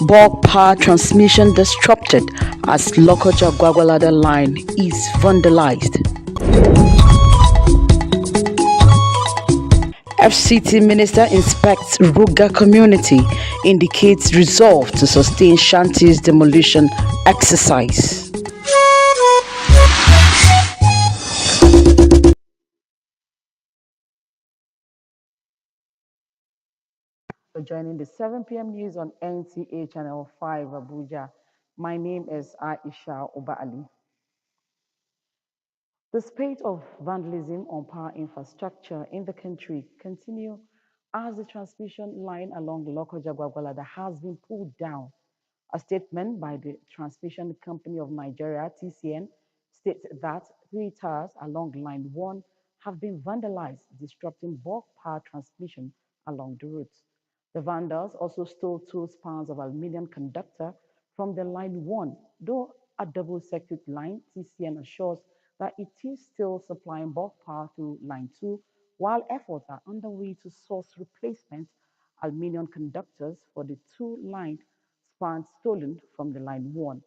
Bulk power transmission disrupted as Lokoja Gwagwalada line is vandalized. FCT Minister inspects Ruga community, indicates resolve to sustain Shanti's demolition exercise. For joining the 7 p.m. news on Nta Channel 5 Abuja. My name is Aisha Oba Ali. The spate of vandalism on power infrastructure in the country continue as the transmission line along Lokoja Gwagwalada has been pulled down. A statement by the Transmission Company of Nigeria, TCN, states that 3 towers along Line 1 have been vandalized, disrupting bulk power transmission along the route. The vandals also stole 2 spans of aluminium conductor from the Line 1, though a double-circuit line, TCN assures that it is still supplying bulk power to Line 2, while efforts are underway to source replacement aluminium conductors for the 2 line spans stolen from the Line 1.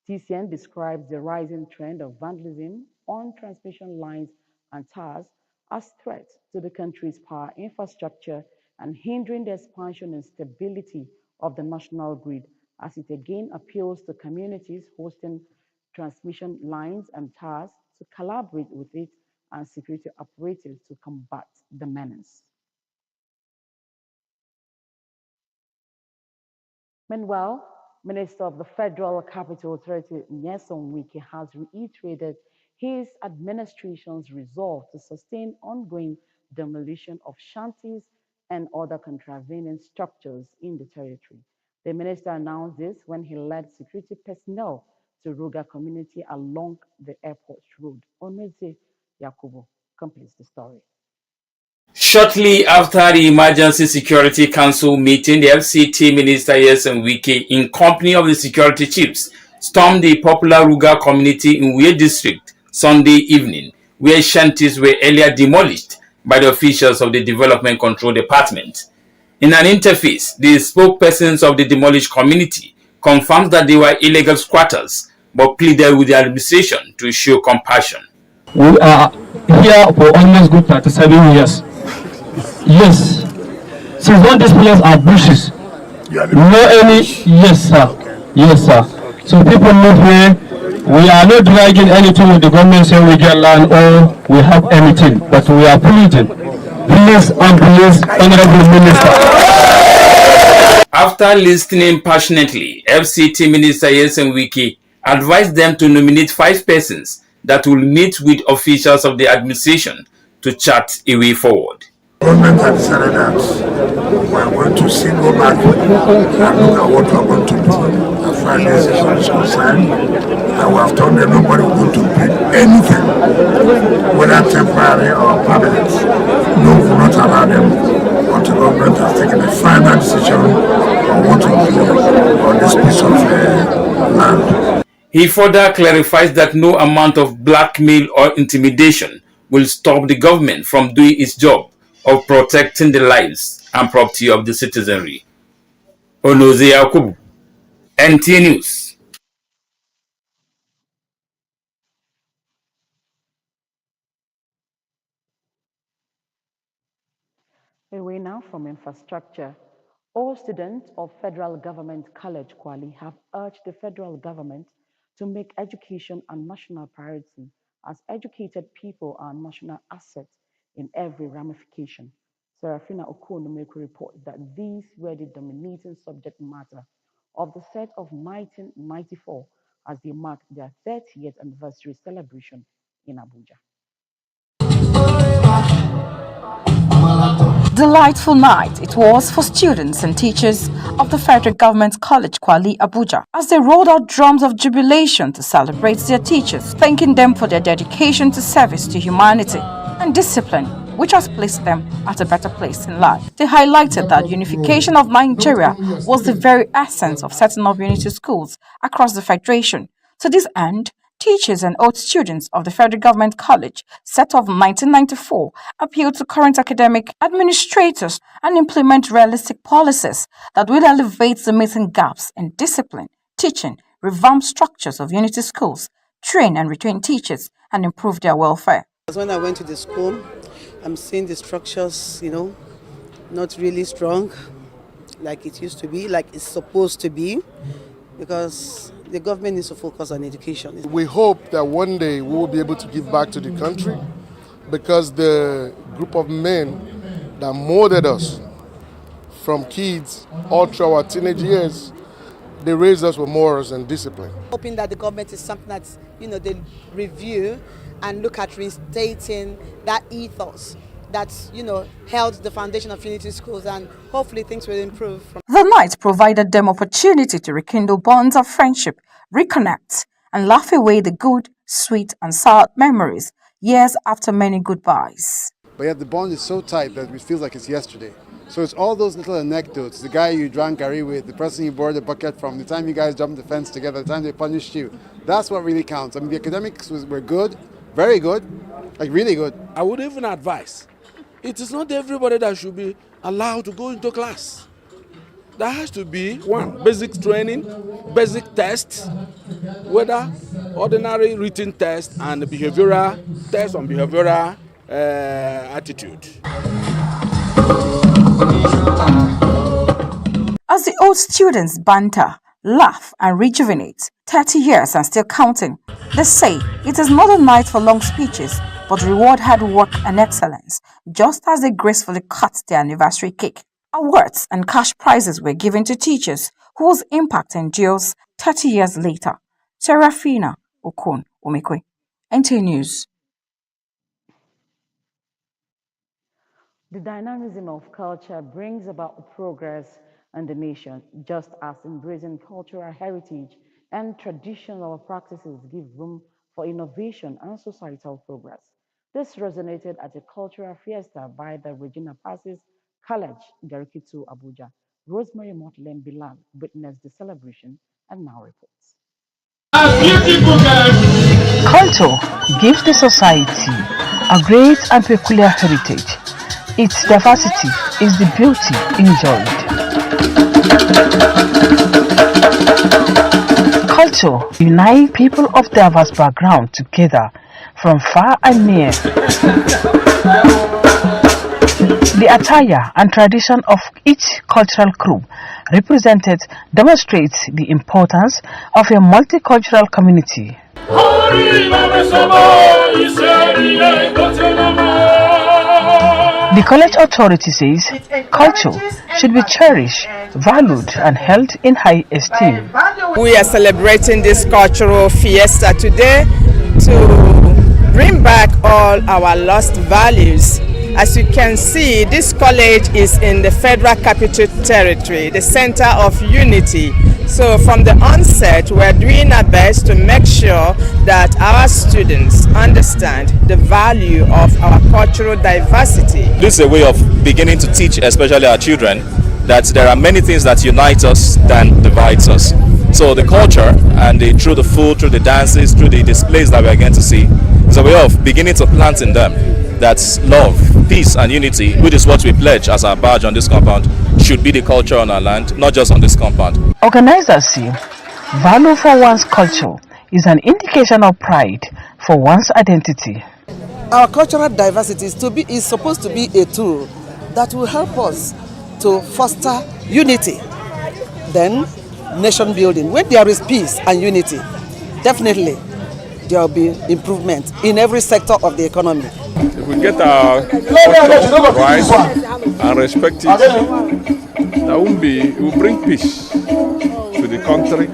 TCN describes the rising trend of vandalism on transmission lines and towers as threats to the country's power infrastructure and hindering the expansion and stability of the national grid, as it again appeals to communities hosting transmission lines and towers to collaborate with it and security operatives to combat the menace. Meanwhile, Minister of the Federal Capital Authority, Nyesom Wike, has reiterated his administration's resolve to sustain ongoing demolition of shanties and other contravening structures in the territory. The minister announced this when he led security personnel to Ruga community along the airport road. Oneze Yakubu completes the story. Shortly after the Emergency Security Council meeting, the FCT Minister Nyesom Wike, in company of the security chiefs, stormed the popular Ruga community in Uye district Sunday evening, where shanties were earlier demolished by the officials of the Development Control Department. In an interface, the spokespersons of the demolished community confirmed that they were illegal squatters, but pleaded with the administration to show compassion. We are here for almost good 37 years. Yes. Since when these places are bushes? No any. Yes, sir. Yes, sir. So people live here. We are not dragging anything with the government saying we get land or we have anything, but we are pleading. Please and please, Honorable Minister. After listening passionately, FCT Minister Nyesom Wike advised them to nominate 5 persons that will meet with officials of the administration to chart a way forward. Government had decided that we are going to single back and look at what we are going to do as far as this issue is concerned. And we have told them nobody is going to pay anything, whether temporary or permanent. No, we will not allow them until the government has taken a final decision on what to do on this piece of land. He further clarifies that no amount of blackmail or intimidation will stop the government from doing its job of protecting the lives and property of the citizenry. Oneze Yakubu, NTA News. Away now from infrastructure. All students of Federal Government College Kwali have urged the federal government to make education a national priority, as educated people are national assets in every ramification. Serafina Okonomeko reports that these were the dominating subject matter of the set of 1994 as they marked their 30th anniversary celebration in Abuja. Delightful night it was for students and teachers of the Federal Government College Kwali, Abuja, as they rolled out drums of jubilation to celebrate their teachers, thanking them for their dedication to service to humanity and discipline, which has placed them at a better place in life. They highlighted that unification of Nigeria was the very essence of setting up unity schools across the Federation. To this end, teachers and old students of the Federal Government College, set of 1994, appeal to current academic administrators and implement realistic policies that will elevate the missing gaps in discipline, teaching, revamp structures of unity schools, train and retrain teachers, and improve their welfare. When I went to the school, I'm seeing the structures, not really strong like it used to be, like it's supposed to be, because the government needs to focus on education. We hope that one day we will be able to give back to the country, because the group of men that molded us from kids all through our teenage years, they raised us with morals and discipline. Hoping that the government is something that, they review and look at reinstating that ethos that, held the foundation of unity schools, and hopefully things will improve. The night provided them opportunity to rekindle bonds of friendship, reconnect, and laugh away the good, sweet, and sad memories years after many goodbyes. But yet the bond is so tight that it feels like it's yesterday. So it's all those little anecdotes, the guy you drank garri with, the person you borrowed the bucket from, the time you guys jumped the fence together, the time they punished you. That's what really counts. I mean, the academics were good, very good, like really good. I would even advise, it is not everybody that should be allowed to go into class. There has to be, one, basic training, basic tests, whether ordinary written test and behavioral test on behavioral attitude. As the old students banter, laugh, and rejuvenate, 30 years and still counting, they say it is not a night for long speeches, but reward hard work and excellence, just as they gracefully cut their anniversary cake. Awards and cash prizes were given to teachers whose impact endures 30 years later. Serafina Okon Omekwe, Nta News. The dynamism of culture brings about progress in the nation, just as embracing cultural heritage and traditional practices give room for innovation and societal progress. This resonated at a cultural fiesta by the Regina Passes College, Garikitu, Abuja. Rosemary Motlem Bilal witnessed the celebration and now reports. Culture gives the society a great and peculiar heritage. Its diversity is the beauty enjoyed. Culture unites people of diverse background together from far and near. The attire and tradition of each cultural group represented demonstrates the importance of a multicultural community. The college authority says culture should be cherished, valued, and held in high esteem. We are celebrating this cultural fiesta today to bring back all our lost values. As you can see, this college is in the Federal Capital Territory, the center of unity. So from the onset, we're doing our best to make sure that our students understand the value of our cultural diversity. This is a way of beginning to teach, especially our children, that there are many things that unite us than divides us. So the culture, and through the food, through the dances, through the displays that we are going to see, is a way of beginning to plant in them that love, peace, and unity, which is what we pledge as our badge on this compound, should be the culture on our land, not just on this compound. Organizers say value for one's culture is an indication of pride for one's identity. Our cultural diversity is supposed to be a tool that will help us to foster unity, then nation building. When there is peace and unity, definitely there will be improvement in every sector of the economy. If we get our culture right and respect it, it will bring peace to the country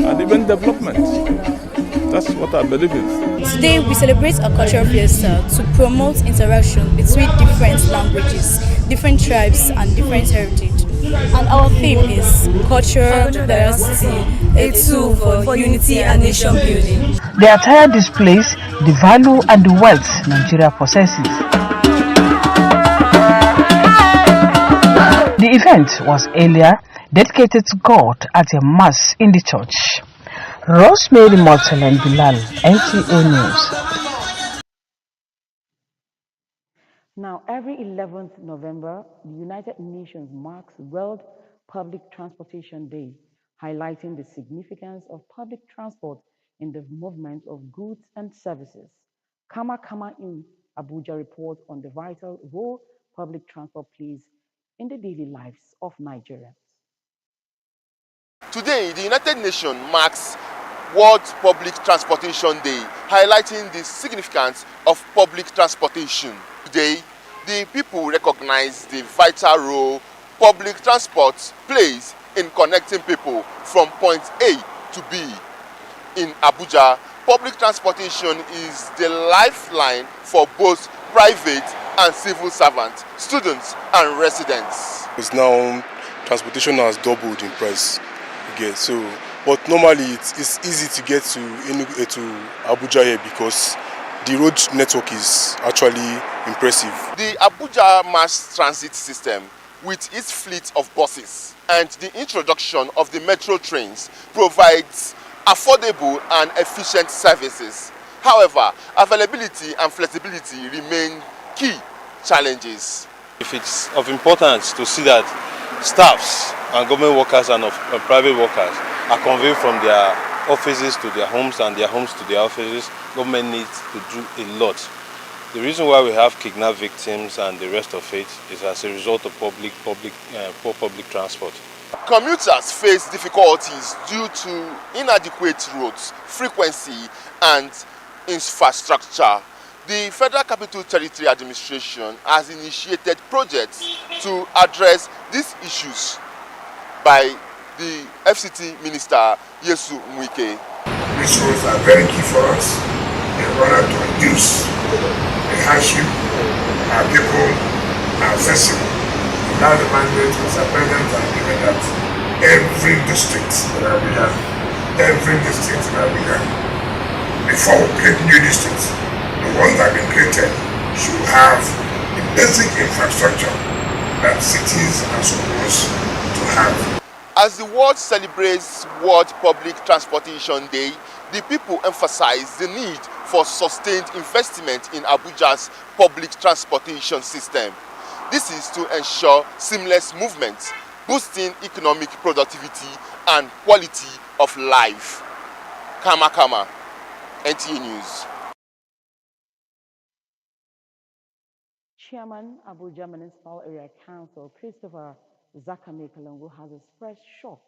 and even development. That's what I believe in. Today we celebrate a cultural fiesta to promote interaction between different languages, different tribes and different heritage. And our theme is cultural diversity, a tool for unity and nation building. The attire displays the value and the wealth Nigeria possesses. The event was earlier dedicated to God at a mass in the church. Rosemary Mortel and Bilal, NTA News. Now, every 11th November, the United Nations marks World Public Transportation Day, highlighting the significance of public transport in the movement of goods and services. Kama in Abuja reports on the vital role public transport plays in the daily lives of Nigerians. Today, the United Nations marks World Public Transportation Day, highlighting the significance of public transportation. Today, the people recognize the vital role public transport plays in connecting people from point A to B. In Abuja, public transportation is the lifeline for both private and civil servants, students and residents. Because now transportation has doubled in price again, but normally it's easy to get to Abuja here because the road network is actually impressive. The Abuja mass transit system, with its fleet of buses and the introduction of the metro trains, provides affordable and efficient services. However, availability and flexibility remain key challenges. If it's of importance to see that staffs and government workers and private workers are conveyed from their offices to their homes and their homes to their offices, government needs to do a lot. The reason why we have kidnap victims and the rest of it is as a result of poor public transport. Commuters face difficulties due to inadequate roads, frequency and infrastructure. The Federal Capital Territory Administration has initiated projects to address these issues by the FCT Minister Yesu Mwike. These roads are very key for us in order to reduce the hardship our people are facing. Now the mandate was a president and given that every district in Abuja, before we create new districts, the ones that have been created should have the basic infrastructure that cities are supposed to have. As the world celebrates World Public Transportation Day, the people emphasize the need for sustained investment in Abuja's public transportation system. This is to ensure seamless movement, boosting economic productivity and quality of life. Kama, NTA News. Chairman, Abuja Municipal Area Council, Christopher Zakame Kalongo, has expressed shock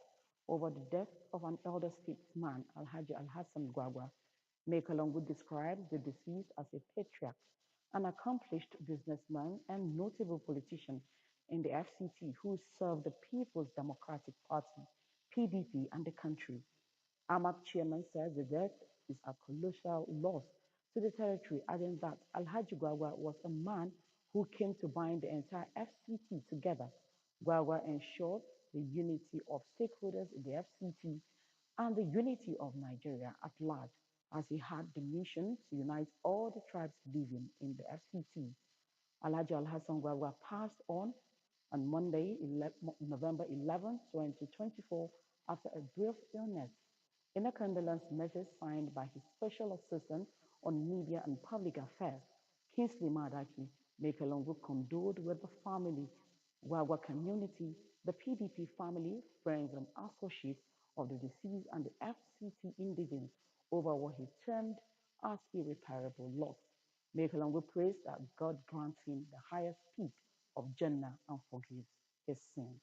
over the death of an elder statesman, Alhaji Alhassan Gwagwa. Kalongo described the deceased as a patriarch, an accomplished businessman and notable politician in the FCT who served the People's Democratic Party, PDP, and the country. AMAC chairman said the death is a colossal loss to the territory, adding that Alhaji Gwagwa was a man who came to bind the entire FCT together. Gwagwa ensured the unity of stakeholders in the FCT and the unity of Nigeria at large, as he had the mission to unite all the tribes living in the FCT. Alhaji Alhassan Gwagwa passed on Monday, November 11, 2024, after a brief illness. In a condolence message signed by his special assistant on media and public affairs, Kingsley Madaki, Kalongo condoled with the family, Gwagwa community, the PDP family, friends and associates of the deceased and the FCT indigenes over what he termed as irreparable loss. Kalongo prays that God grants him the highest peak of Jannah and forgives his sins.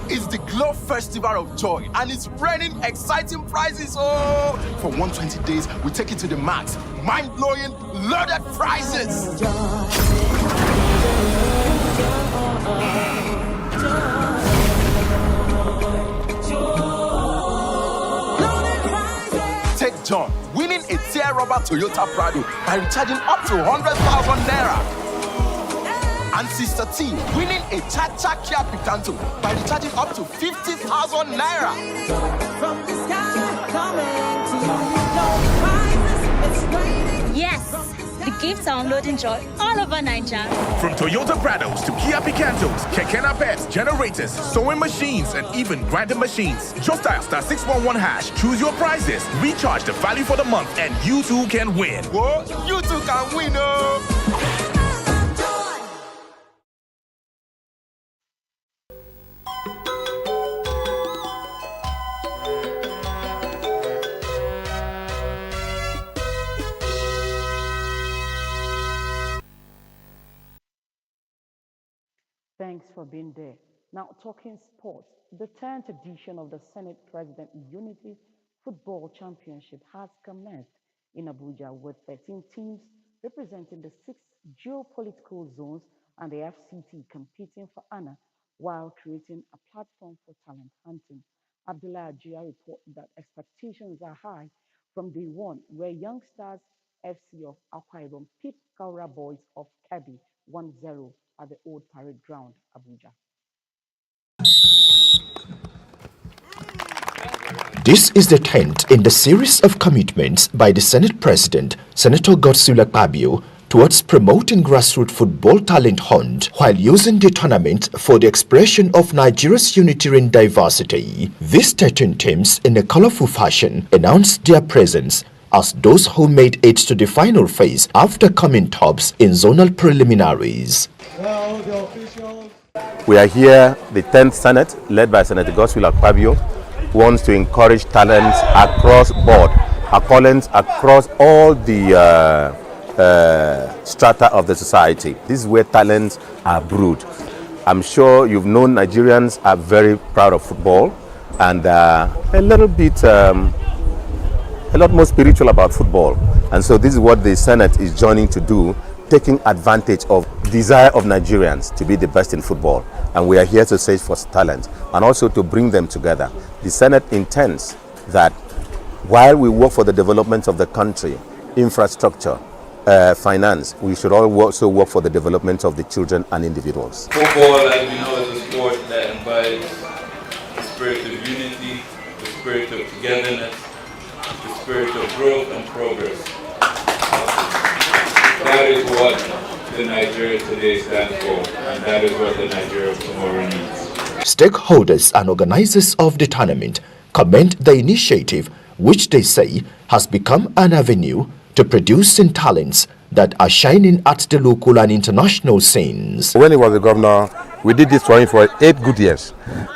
It's the Glow Festival of Joy and it's raining exciting prizes. Oh, for 120 days, we take it to the max. Mind-blowing, loaded prizes. Take John, winning a tear rubber Toyota Prado by recharging up to 100,000 naira. And Sister T winning a Cha-Cha Kia Picanto by recharging up to 50,000 naira. From the sky coming to you, no prizes, it's raining. Yes, the Keep downloading joy all over Nigeria. From Toyota Prados to Kia Picantos, Keke Napets, generators, sewing machines, and even grinding machines. Just dial *611#, choose your prizes, recharge the value for the month, and you too can win. Whoa, you too can win, oh! Thanks for being there. Now, talking sports, the 10th edition of the Senate President Unity Football Championship has commenced in Abuja with 13 teams representing the 6 geopolitical zones and the FCT competing for honor while creating a platform for talent hunting. Abdullah Ajia reported that expectations are high from day one, where Youngsters FC of Akwa Ibom beat Kaura Boys of Kebbi 1-0 at the Old Parade Ground, Abuja. This is the 10th in the series of commitments by the Senate President, Senator Godswill Akpabio, towards promoting grassroots football talent hunt while using the tournament for the expression of Nigeria's unity in diversity. These 13 teams, in a colorful fashion, announced their presence as those who made it to the final phase after coming tops in zonal preliminaries. We are here, the 10th Senate, led by Senator Godswill Akpabio, who wants to encourage talents across board, across all the strata of the society. This is where talents are brewed. I'm sure you've known Nigerians are very proud of football and a lot more spiritual about football. And so this is what the Senate is joining to do, taking advantage of desire of Nigerians to be the best in football. And we are here to search for talent and also to bring them together. The Senate intends that while we work for the development of the country, infrastructure, finance, we should also work for the development of the children and individuals. Football, as we know, is a sport that embodies the spirit of unity, the spirit of togetherness, the spirit of growth and progress. That is what the Nigeria today stands for, and that is what the Nigeria of tomorrow needs. Stakeholders and organizers of the tournament commend the initiative, which they say has become an avenue to producing talents that are shining at the local and international scenes. When he was the governor, we did this for him for 8 good years.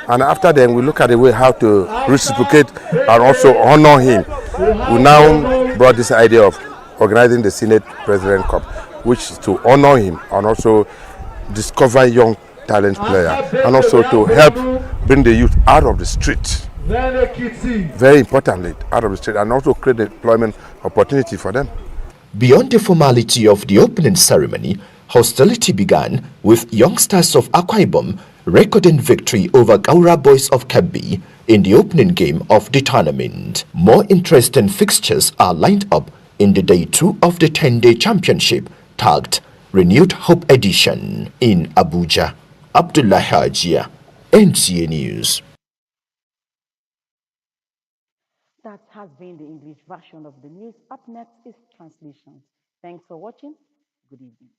And after then, we look at the way how to reciprocate and also honor him. We now brought this idea of organizing the Senate President Cup, which is to honor him and also discover young talent players and also to help bring the youth out of the street. Very importantly, out of the street, and also create employment opportunity for them. Beyond the formality of the opening ceremony, hostility began with Youngsters of Akwa Ibom recording victory over Kaura Boys of Kebbi in the opening game of the tournament. More interesting fixtures are lined up in the day 2 of the 10-day championship, tagged Renewed Hope Edition in Abuja. Abdullah Hajia, NTA News. That has been the English version of the news. Up next is translation. Thanks for watching. Good evening.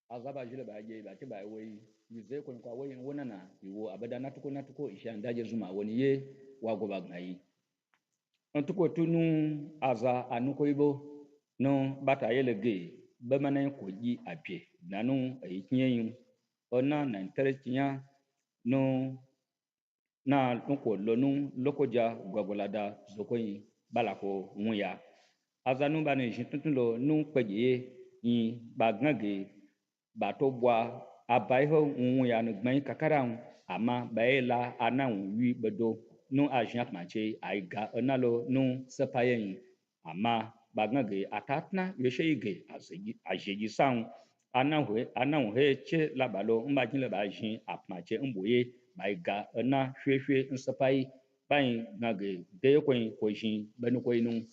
Azaba jile ba je ba ke ba wei yuze ko kwa wei wona na iwo abada natuko isha ndaje zuma woni ye wago ba ngai antuko tunu aza anuko ibo no bata yele ge be mana ko ji apie nanu ayikinye yin ona na interestinya no na nko lonu lokoja gwagolada zokoyin balako nwuya azanu bane jintun lo nu peje yin bagnage bato bwa abaiho nwu ya no gban kakara ama baela anawu wi bedo no ajiat manche aiga onalo no sepayen ama bagnage atatna yeshege ajeji sang anahu he che labalo mbajin le bajin apmache mboye bai ga na hwehwe nsapai bai ngage de kwen kojin banu koinu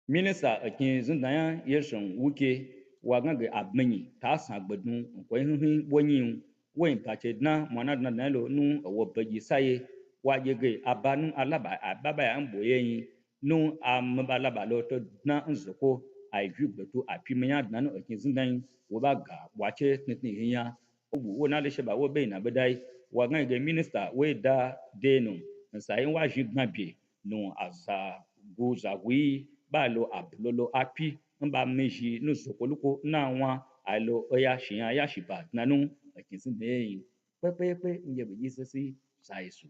Minister akin zindaya yeshan wuke wa ngage abmenyi ta sa gbadun ko hinhin wonyin wen pache na mona na lo nu wo baji saye wa yege abanu alaba ababa ya mboyen nu ambalaba lo to na nzoko ai ju gbatu apimenya na no akin zindan wo ba ga wache tnitni hinya wo na le sheba wo be na bedai wa ngage minister we da denu nsayin wa jignabe no asa goza wi ba lo abulolo api mba meji no zokoluko na nwa alo oya shiya ya shiba nanu akinsin de pepepe nje be jisisi saisu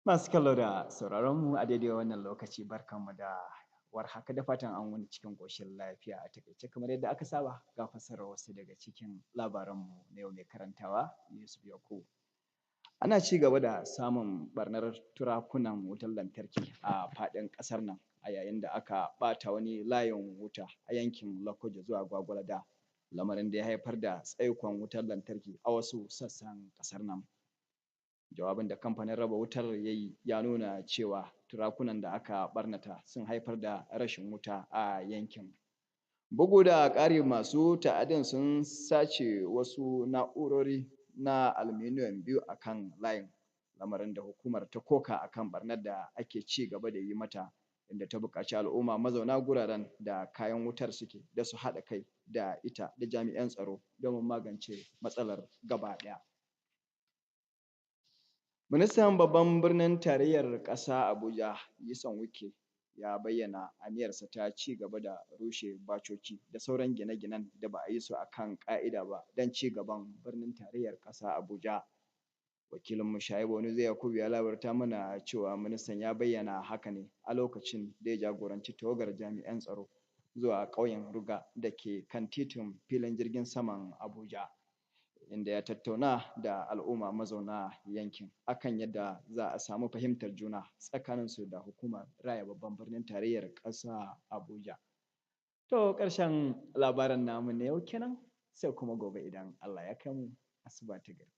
Masu kallo da sauraron mu a daidai wannan lokaci barkanmu da warhaka da fatan an wani cikin ƙoshin lafiya a takaice kamar yadda aka saba ga fasarar wasu daga cikin labaranmu na yau mai karantawa Yusuf Yakubu. Ana ci gaba da samun barnar turakunan wutar lantarki a faɗin ƙasar nan a yayin da aka ɓata wani layin wuta a yankin Lokoja zuwa Gwagwalada lamarin da ya haifar da tsaikon wutar lantarki a wasu sassan ƙasar nan. Jawabin da kamfanin raba wutar ya yi ya nuna cewa turakunan da aka ɓarnata sun haifar da rashin wuta a yankin. Bugu da ƙari masu ta'adin sun sace wasu na'urori na aluminium 2 a kan layin lamarin da hukumar ta koka a kan ɓarnar da ake ci gaba da yi mata inda ta buƙaci al'umma mazauna guraren da kayan wutar suke da su haɗa kai da ita da jami'an tsaro domin magance matsalar gaba ɗaya. Ministan babban birnin tarayyar ƙasa Abuja Nyesom Wike ya bayyana aniyarsa ta ci gaba da rushe bacoci da sauran gine-ginen da ba a yi su a kan ƙa'ida ba don ci gaban birnin tarayyar ƙasa Abuja. Wakilinmu Shaibu Onuze Yakubu ya labarta mana cewa ministan ya bayyana haka ne a lokacin da ya jagoranci tawagar jami'an tsaro zuwa ƙauyen Ruga da ke kan titin filin jirgin saman Abuja. Inda ya tattauna da al'umma mazauna yankin akan yadda za a samu fahimtar juna tsakaninsu da hukumar raya babban birnin tarayyar ƙasa Abuja. To ƙarshen labaran namu na yau kenan sai kuma gobe idan Allah ya kai mu asuba ta gari.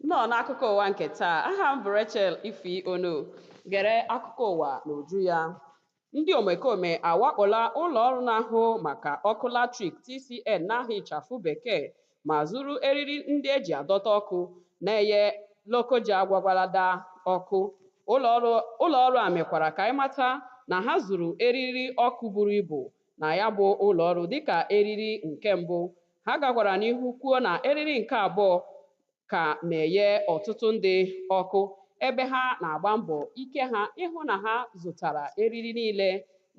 Nọ n'akụkọ ụwa nke taa, aha m bụ Rachel Ifi Ono. Gere akụkọ ụwa n'uju ya. Ndị omekome awakpola ụlọ ọrụ na-ahụ maka ọkụ latrik TCN n'aha ịchafụ bekee ma zuru eriri ndị eji adọta ọkụ na-enye Lokoja Gwagwalada ọkụ. Ụlọ ọrụ a mekwara ka ịmata na ha zuru eriri ọkụ buru ibu na ya bụ ụlọ ọrụ dịka eriri nke mbụ. Ha gakwara n'ihu kwuo na eriri nke abụọ ka na-enye ọtụtụ ndị ọkụ ebe ha na-agba mbọ ike ha ịhụ na ha zụtara eriri niile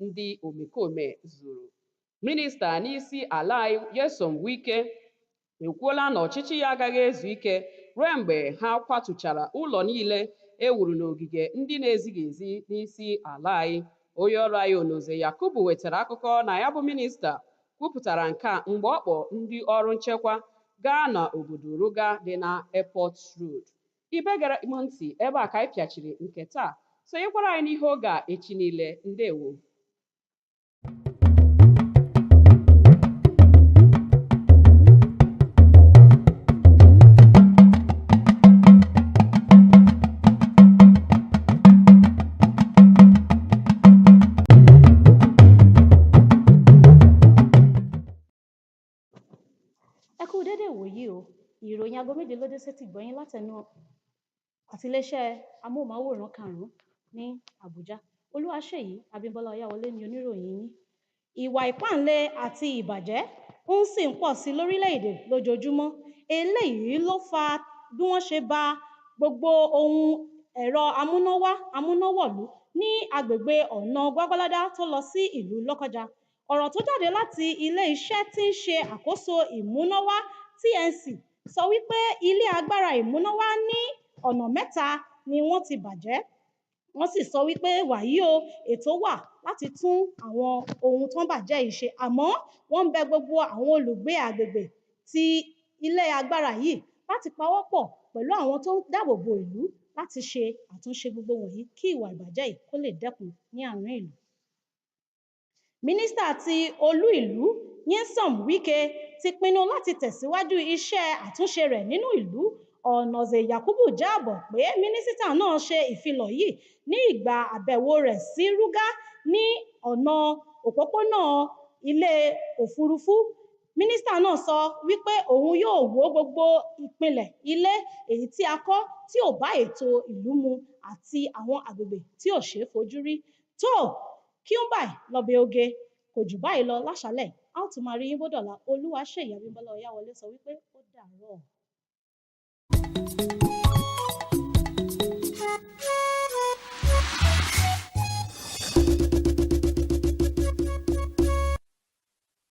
ndị omekome zuru. Minista n'isi ala Nyesom Wike ekwuola na ọchịchị ya agaghị ezu ike ruo mgbe ha kwatuchara ụlọ niile e wuru n'ogige ndị na-ezighị ezi n'isi ala anyị. Onye ọrụ anyị Onoze Yakubu wetara akụkọ na ya bụ minista kwupụtara nke a mgbe ọ kpọ ndị ọrụ nchekwa gaa n'obodo Ruga dị na Airport Road. Ibe gara m ntị ebe a ka anyị pịachiri nke taa. Sonyekwara anyị n'ihe oge a echi niile. Ndewo. Ẹ kú dédé ìwòyí o, ìròyìn aago méje ló dé sétí gbọ̀yìn látẹnu àtiléeṣẹ́ amóhùnmáwòrán karùn-ún ní Abuja. Olúwaṣèyí Abímbọ́lá Ọláwọlé ni oníròyìn yín. Ìwà ìpáǹle àti ìbàjẹ́ ń sì ń pọ̀ sí lórílẹ̀-èdè lójoojúmọ́. Eléyìí ló fa bí wọ́n ṣe ba gbogbo ohun ẹ̀rọ amúnáwọ̀lú ní agbègbè ọ̀nà Gwagwalada tó lọ sí ìlú Lọ́kọ́ja. Ọ̀rọ̀ tó jáde láti ilé-iṣẹ́ tí ń ṣe àkóso ìmúnáwá TNC sọ wípé ilé agbára ìmúnáwá ní ọ̀nà 3 ni wọ́n ti bàjẹ́. Wọ́n sì sọ wípé wàyí o, ètò wà láti tún àwọn ohun tó ń bàjẹ́ yìí ṣe, àmọ́ wọ́n ń bẹ gbogbo àwọn olùgbé agbègbè ti ilé agbára yìí láti pawọ́pọ̀ pẹ̀lú àwọn tó ń dáàbò bo ìlú láti ṣe àtúnṣe gbogbo wọ̀nyí kí ìwà ìbàjẹ́ yìí kó lè dẹ́kun ní àárín ìlú. Mínísítà ti olú ìlú Nyesom Wike ti pinnu láti tẹ̀síwájú iṣẹ́ àtúnṣe rẹ̀ nínú ìlú. Ọ̀nàzè Yakubu jábọ̀ pé mínísítà náà ṣe ìfilọ̀ yìí ní ìgbà àbẹ̀wò rẹ̀ sí Rúgá ní ọ̀nà òpópónà ilé òfurufú. Mínísítà náà sọ wípé òun yóò wó gbogbo ìpìlẹ̀ ilé èyí tí a kọ́ tí ò bá ètò ìlú mu àti àwọn agbègbè tí ò ṣeé fojú rí. Tó kí ó báyìí lọ bẹ oge kò jù báyìí lọ láṣálẹ̀. A ó tún máa rí yín bọ́dọ̀la. Olúwaṣèyí Abímbọ́lá Ọ̀yáwọlé sọ wípé ó dàárọ̀.